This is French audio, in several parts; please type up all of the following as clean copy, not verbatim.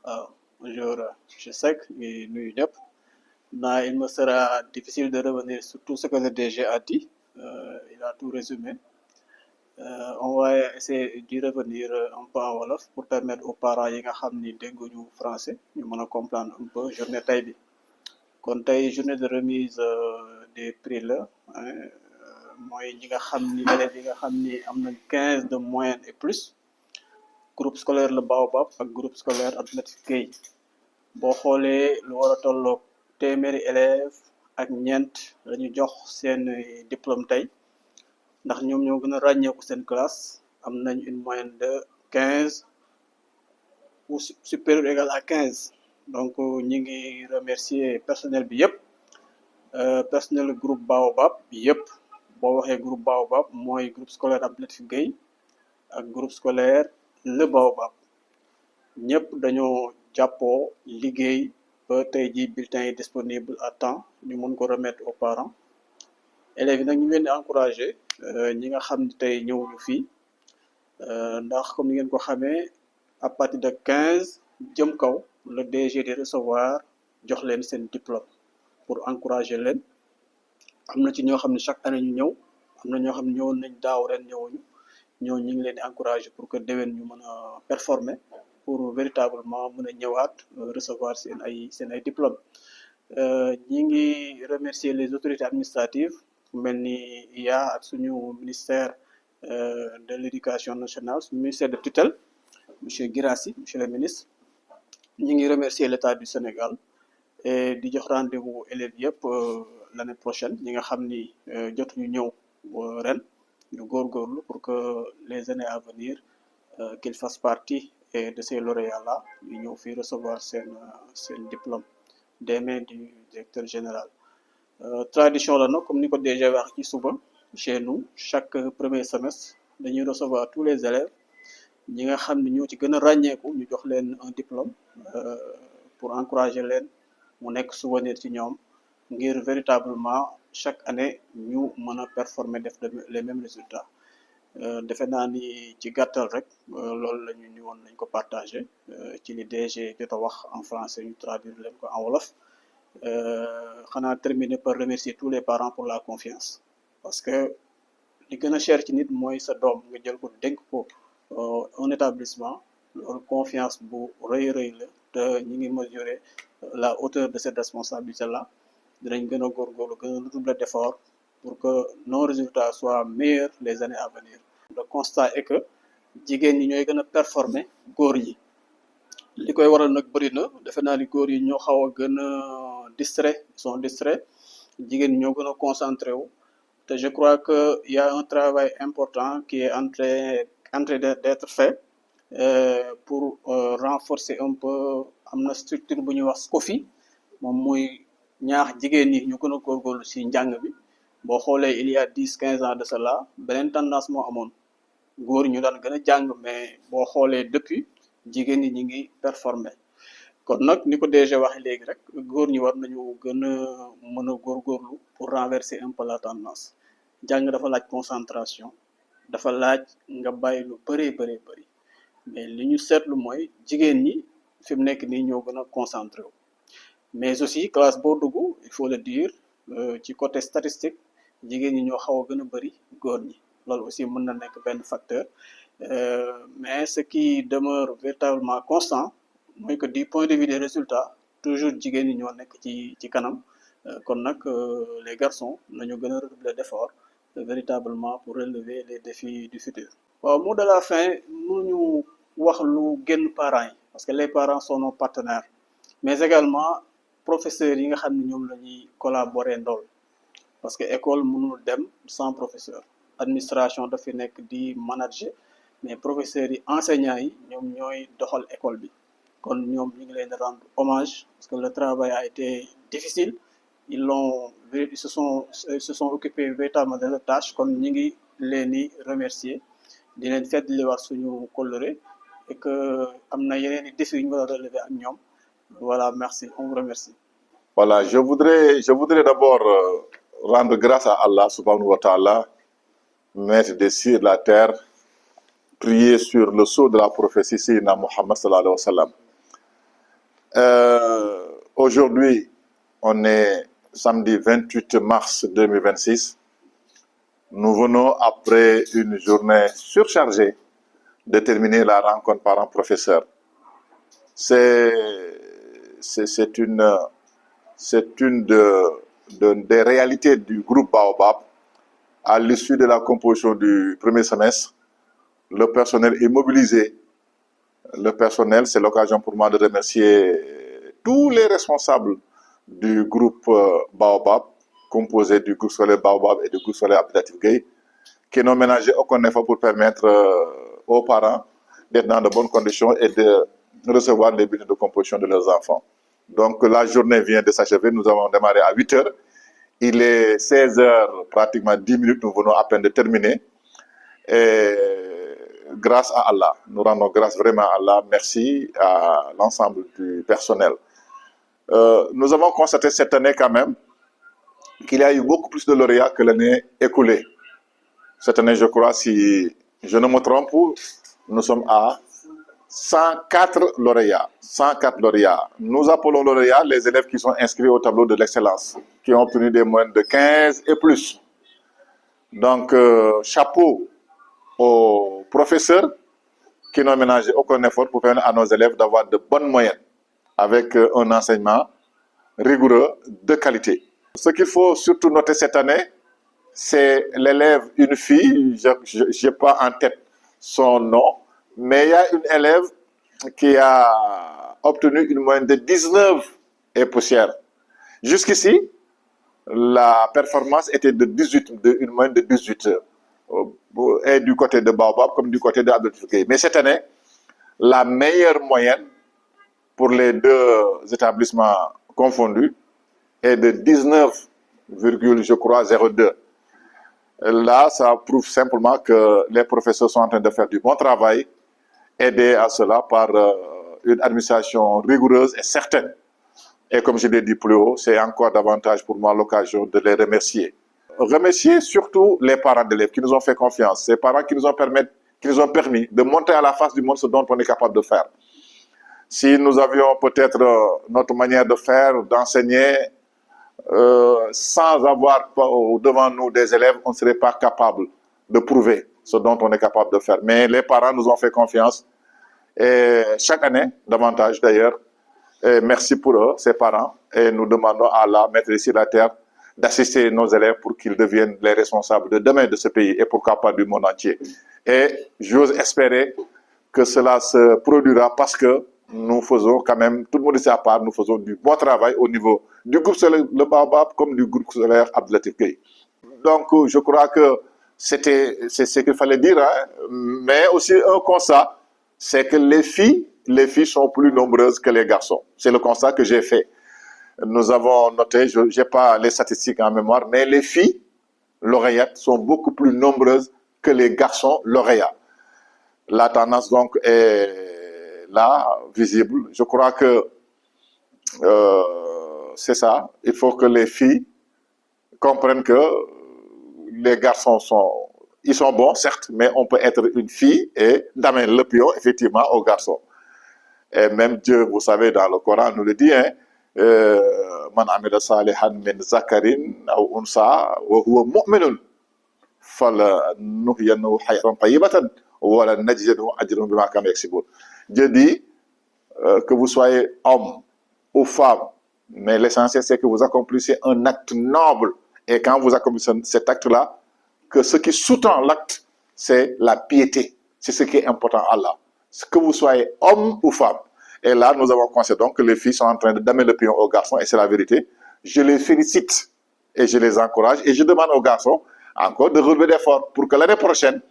Bonjour, je sais que nous y il me sera difficile de revenir sur tout ce que le DG a dit. Il a tout résumé. On va essayer d'y revenir un peu en wolof pour permettre aux parents yi nga xam ni dégguñu français ñu mën a comprendre un peu journée tey bi. Kon tey journée de remise des prix la mooy ñi nga xam ni élèves yi nga xam ni am nañ 15 de moyenne et plus groupe scolaire le Baobab ak groupe scolaire Atlétique Gueye boo xoolee lu war a tolloog téeméeri élèves ak ñeent lañu jox seen diplôme tey ndax ñoom ñoo gën a ràññeeku seen classe am nañ une moyenne de 15 ou supérieur égal à 15 donc ñi ngi remercier personnel bi yëpp personnel groupe Baobab bi yëpp boo waxee groupe Baobab mooy groupe scolaire Atlétique Gueye ak groupe scolaire le Baobab ñëpp dañoo jàppoo liggéey ba tey ji bulletin yi disponible à temps ñu mën ko remettre aux parents élèves yi nag ñu leen di encourager ñi nga xam ne tey ñëwuñu fii ndax comme ni ngeen ko xamee à partir de 15 jëm kaw le DG di recevoir jox leen seen diplôme pour encourager leen am na ci ñoo xam ne chaque année ñu ñëw am na ñoo xam ne ñëwoon nañ daaw ren ñëwuñu ñoo ñu ngi leen di encourager pour que déwén ñu mën a performer pour véritablement mën a ñëwaat recevoir seen ay diplôme ñi ngi remercier les autorités administratives mel ni IA ak suñu ministère de l'éducation nationale suñu ministère de tutelle monsieur Guirassy monsieur le ministre ñi ngi remercier l'État du Sénégal et di jox rendez-vous élèves yëpp l'année prochaine ñi nga xam ni jotuñu ñëw ren ñu góorgóorlu pour que les années à venir qu'ils fassent partie de ces lauréats-là ñu ñëw fii recevoir seen diplôme des mains du directeur général tradition la nag comme ni ko déjà wax ci suba chez nous chaque premier semestre dañuy recevoir tous les élèves ñi nga xam ne ñoo ci gën a ràññeeku ñu jox leen un diplôme pour encourager leen mu nekk souvenir ci ñoom ngir véritablement chaque année ñu mën a performer def les mêmes résultats defe naa ni ci gàttal rek loolu la ñu ni woon nañ ko partager ci li DG jot a wax en français ñu traduire leen ko en wolof xanaa terminer par remercier tous les parents pour la confiance parce que li gën a cher ci nit mooy sa doom nga jël ko dénk ko un établissement loolu confiance bu rëy la te ñi ngi mesurer la hauteur de cette responsabilité là dinañ gën a góorgóorlu gën a redoubler d'efforts pour que nos résultats soient meilleurs les années à venir. Le constat est que jigéen ñi ñooy gën a performer góor yi li koy waral nag bëri na defe naa ni góor yi ñoo xaw a gën a distrait sont distraits jigéen ñi ñoo gën a concentré wu te je crois que y a un travail important qui est en train d'être fait pour renforcer un peu am na structure bu ñuy wax SCOFI moom muy ñaax jigéen ñi ñu gën a góorgóorlu ci njàng bi boo xoolee il y a 10-15 ans de cela beneen tendance moo amoon góor ñu daan gën a jàng mais boo xoolee depuis jigéen ñi ngi performer kon nag ni ko déjà waxee léegi rek góor ñi war nañu gën a mën a góorgóorlu pour renverser un peu la tendance jàng dafa laaj concentration dafa laaj nga bàyyi lu bëri mais li ñu seetlu mooy jigéen ñi fi mu nekk nii ñoo gën a concentré wu mais aussi classe boo dugg il faut le dire ci côté statistique jigéen ñi ñoo xaw a gën a bëri góor ñi loolu aussi mën na nekk benn facteur mais ce qui demeure véritablement constant mooy que du point de vue des résultats toujours jigéen ñi ñoo nekk ci kanam kon nag les garçons nañu gën a redoubler d'efforts véritablement pour relever les défis du futur. waaw mot de la fin mënuñu wax lu génn parents yi parce que les parents sont nos partenaires mais également professeurs yi nga xam ne ñoom la ñuy collaborer ndool parce que école mënul dem sans professeur administration dafi nekk di manager mais professeurs yi enseignants yi ñoom ñooy doxal école bi kon ñoom ñu ngi leen di rendre hommage parce que le travail a été difficile ils se sont occupés véritablement de leur tâche kon ñu ngi leen di remercier di leen feddliwaat suñu kóllëre et que am na yeneen i défis yu ñu war a relever ak ñoom voilà merci on vous remercie. Voilà, je voudrais d'abord rendre grâce à Allah subhanahu wa ta'ala, maître des cieux et de la terre, prier sur le sceau de la prophétie Sayyidina Muhammad sallallahu alayhi wa sallam. Aujourd'hui, on est samedi 28 mars 2026. Nous venons, après une journée surchargée, de terminer la rencontre parents-professeurs. C'est une des réalités du groupe Baobab. À l'issue de la composition du premier semestre, le personnel est mobilisé. Le personnel, c'est l'occasion pour moi de remercier tous les responsables du groupe Baobab, composé du groupe scolaire Baobab et du groupe scolaire Abdelatif Gueye, qui n'ont ménagé aucun effort pour permettre aux parents d'être dans de bonnes conditions et de recevoir les bulletins de composition de leurs enfants. Donc la journée vient de s'achever, nous avons démarré à 8 heures. Il est 16 heures, pratiquement 10 minutes, nous venons à peine de terminer. Et grâce à Allah, nous rendons grâce vraiment à Allah, merci à l'ensemble du personnel. Nous avons constaté cette année quand même qu'il y a eu beaucoup plus de lauréats que l'année écoulée. Cette année, je crois, si je ne me trompe, nous sommes à 104 lauréats. 104 lauréats. Nous appelons lauréats les élèves qui sont inscrits au tableau de l'excellence, qui ont obtenu des moyennes de 15 et plus. Donc, chapeau aux professeurs qui n'ont ménagé aucun effort pour permettre à nos élèves d'avoir de bonnes moyennes avec un enseignement rigoureux de qualité. Ce qu'il faut surtout noter cette année, c'est l'élève, une fille, je n'ai pas en tête son nom, mais il y a une élève qui a obtenu une moyenne de 19 et poussière. Jusqu'ici, la performance était de 18, une moyenne de 18 et du côté de Baobab comme du côté de Abdelatif Gueye. Mais cette année, la meilleure moyenne pour les deux établissements confondus est de 19, je crois, 02. Là, ça prouve simplement que les professeurs sont en train de faire du bon travail, aidés à cela par une administration rigoureuse et certaine. Et comme je l'ai dit plus haut, c'est encore davantage pour moi l'occasion de les remercier. Remercier surtout les parents d'élèves qui nous ont fait confiance, ces parents qui nous ont permis de montrer à la face du monde ce dont on est capable de faire. Si nous avions peut-être notre manière de faire, d'enseigner, sans avoir devant nous des élèves, on ne serait pas capable de prouver ce dont on est capable de faire. Mais les parents nous ont fait confiance, et chaque année, davantage d'ailleurs. Et merci pour eux, ces parents, et nous demandons à Allah, Maître ici la terre, d'assister nos élèves pour qu'ils deviennent les responsables de demain de ce pays et pourquoi pas du monde entier. Et j'ose espérer que cela se produira parce que nous faisons quand même, tout le monde ici à part, nous faisons du bon travail au niveau du groupe scolaire Le Baobab comme du groupe scolaire Abdelatif Gueye. Donc je crois que c'est ce qu'il fallait dire, hein. Mais aussi un constat, c'est que les filles sont plus nombreuses que les garçons. C'est le constat que j'ai fait. Nous avons noté, je n'ai pas les statistiques en mémoire, mais les filles lauréates sont beaucoup plus nombreuses que les garçons lauréats. La tendance donc est là, visible. Je crois que c'est ça. Il faut que les filles comprennent que les garçons sont bons, certes, mais on peut être une fille et d'amener le pion, effectivement, aux garçons. Et même Dieu, vous savez, dans le Coran, nous le dit, hein, man amila salihan min zakarin aw unsa wa huwa mu'minun falanuhyiyannahu hayatan tayyibatan wa lanajziyannahu ajrahum bima kanu yaksibun. Dieu dit que vous soyez homme ou femme, mais l'essentiel c'est que vous accomplissez un acte noble. Et quand vous accomplissez cet acte-là, que ce qui sous-tend l'acte, c'est la piété. C'est ce qui est important à Allah. Que vous soyez homme ou femme. Et là, nous avons constaté donc que les filles sont en train de damer le pion aux garçons, et c'est la vérité. Je les félicite et je les encourage. Et je demande aux garçons encore de relever d'efforts pour que l'année prochaine,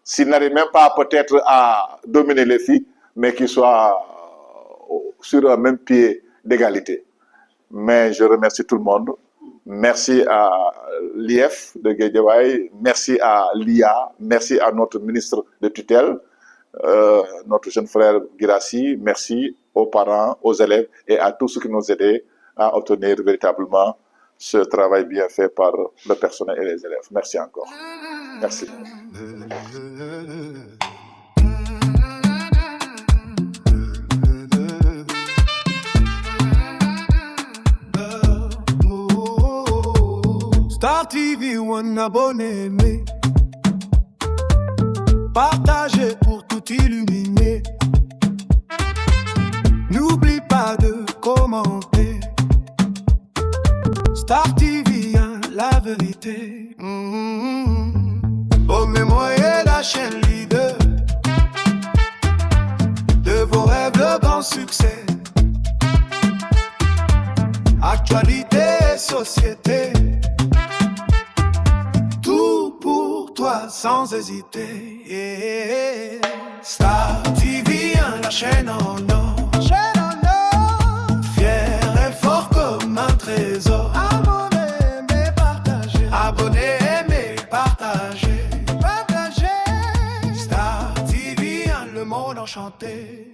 s'ils n'arrivent même pas peut-être à dominer les filles, mais qu'ils soient sur un même pied d'égalité. Mais je remercie tout le monde. Merci à l'IF de Guédiawaye, merci à l'IA, merci à notre ministre de tutelle, notre jeune frère Girassi, merci aux parents, aux élèves et à tous ceux qui nous aident à obtenir véritablement ce travail bien fait par le personnel et les élèves. Merci encore. Merci. Star TV, one abonné, mais partagez pour tout illuminer. N'oublie pas de commenter. Star TV, hein, la vérité. Oh, mais moi et la chaîne leader de vos rêves de grand succès. Actualité et société, tout pour toi sans hésiter. Star TV, hein, la chaîne en or. Fier et fort comme un trésor. Abonnez, aimez, partagez. Abonnez, aimez, partagez. Star TV, hein, le monde enchanté.